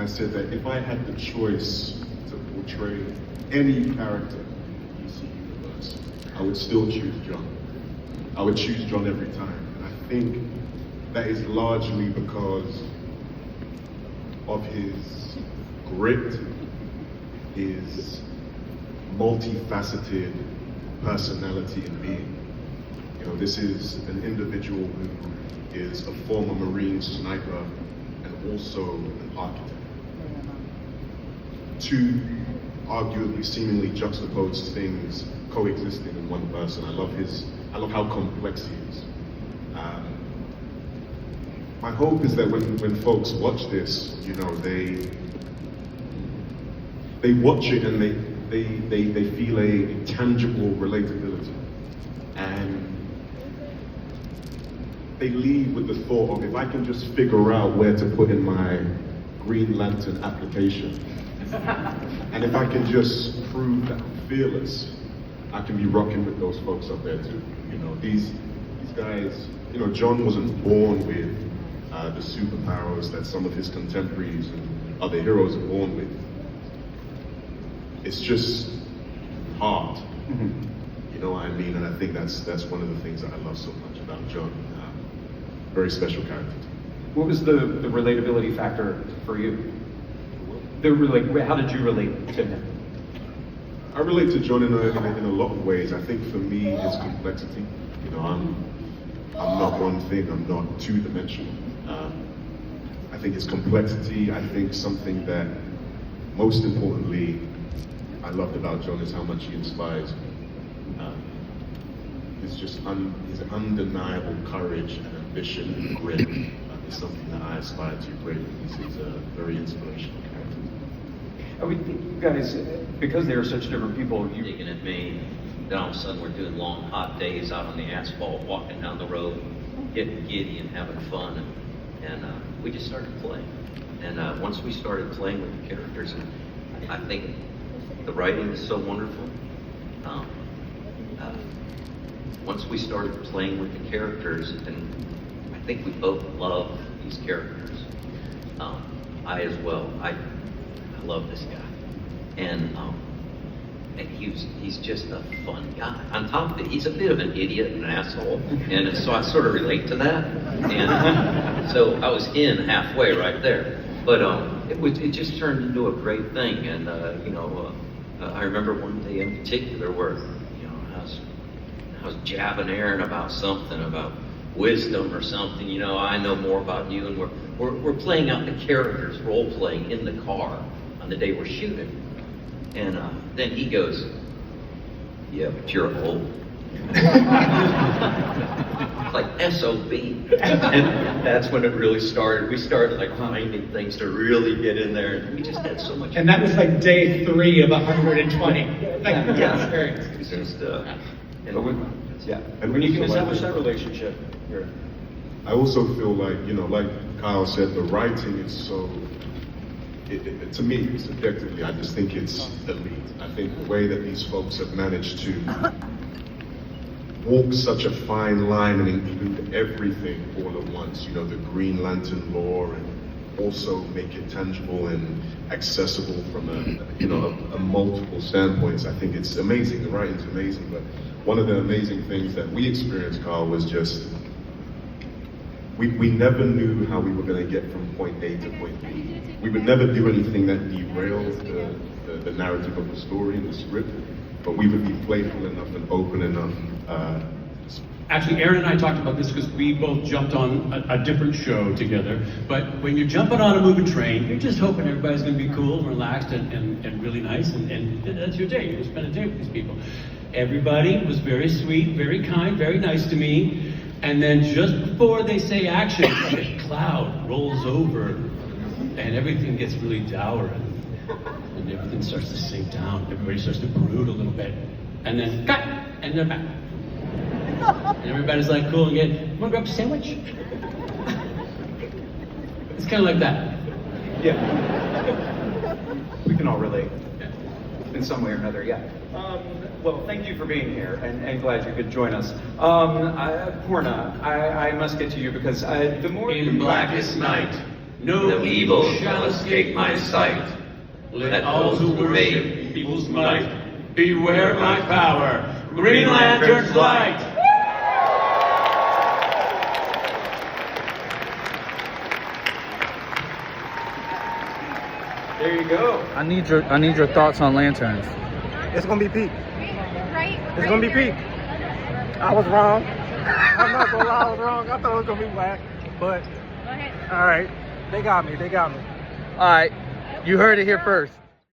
I said that if I had the choice to portray any character in the DC universe, I would still choose John. I would choose John every time. And I think that is largely because of his grit, his multifaceted personality and being. You know, this is an individual who is a former Marine sniper and also an architect. Two arguably seemingly juxtaposed things coexisting in one person. I love how complex he is. My hope is that when folks watch this, you know, they watch it and they feel a tangible relatability. And they leave with the thought of, if I can just figure out where to put in my Green Lantern application, and if I can just prove that I'm fearless, I can be rocking with those folks up there too. You know, these guys, you know, John wasn't born with the superpowers that some of his contemporaries and other heroes are born with. It's just hard. You know what I mean? And I think that's one of the things that I love so much about John. Very special character. What was the relatability factor for you? How did you relate to him? I relate to John in a lot of ways. I think for me, his complexity. You know, I'm not one thing. I'm not two-dimensional. I think his complexity. I think something that, most importantly, I loved about John is how much he inspires me. It's just his undeniable courage and ambition and grit is something that I aspire to greatly. He's a very inspirational character. I would think you guys, because they are such different people, Digging at me, then all of a sudden we're doing long, hot days out on the asphalt, walking down the road, getting giddy and having fun, and we just started playing. And once we started playing with the characters, and I think the writing is so wonderful. Once we started playing with the characters, and I think we both love these characters. I as well. I love this guy, and he's just a fun guy. On top of it, he's a bit of an idiot and an asshole, and so I sort of relate to that. And so I was in halfway right there, but it just turned into a great thing. And I remember one day in particular where I was jabbing Aaron about something, about wisdom or something. You know, I know more about you, and we're playing out the characters, role playing in the car on the day we're shooting. And then he goes, "Yeah, but you're old." Like SOB. And that's when it really started. We started like finding things to really get in there, and we just had so much. And that was like day 3 of 120. Like, experience. It's just, and when you can establish that relationship, I also feel like, you know, like Kyle said, the writing is so, to me, subjectively, I just think it's elite. I think the way that these folks have managed to walk such a fine line and include everything all at once, you know, the Green Lantern lore, and also make it tangible and accessible from a multiple standpoints. I think it's amazing. The writing's amazing, but one of the amazing things that we experienced, Carl, was just we never knew how we were going to get from point A to point B. We would never do anything that derailed the narrative of the story and the script, but we would be playful enough and open enough. Actually, Aaron and I talked about this because we both jumped on a different show together. But when you're jumping on a moving train, you're just hoping everybody's going to be cool and relaxed and really nice, and that's your day. You spend a day with these people. Everybody was very sweet, very kind, very nice to me. And then just before they say action, a cloud rolls over and everything gets really dour and everything starts to sink down. Everybody starts to brood a little bit. And then cut, and they're back. And everybody's like cool again. Want to grab a sandwich? It's kind of like that. Yeah. We can all relate in some way or another, yeah. Well, thank you for being here, and glad you could join us. Porna, I must get to you because the more In blackest night, No evil shall escape my sight. Let all who worship evil's might beware my power. Green Lantern's light. There you go. I need your thoughts on lanterns. It's gonna be peak. Right? It's gonna be peak. I was wrong. I'm not gonna lie, I was wrong. I thought it was gonna be whack, but Go ahead. all right, they got me. All right, you heard it here first.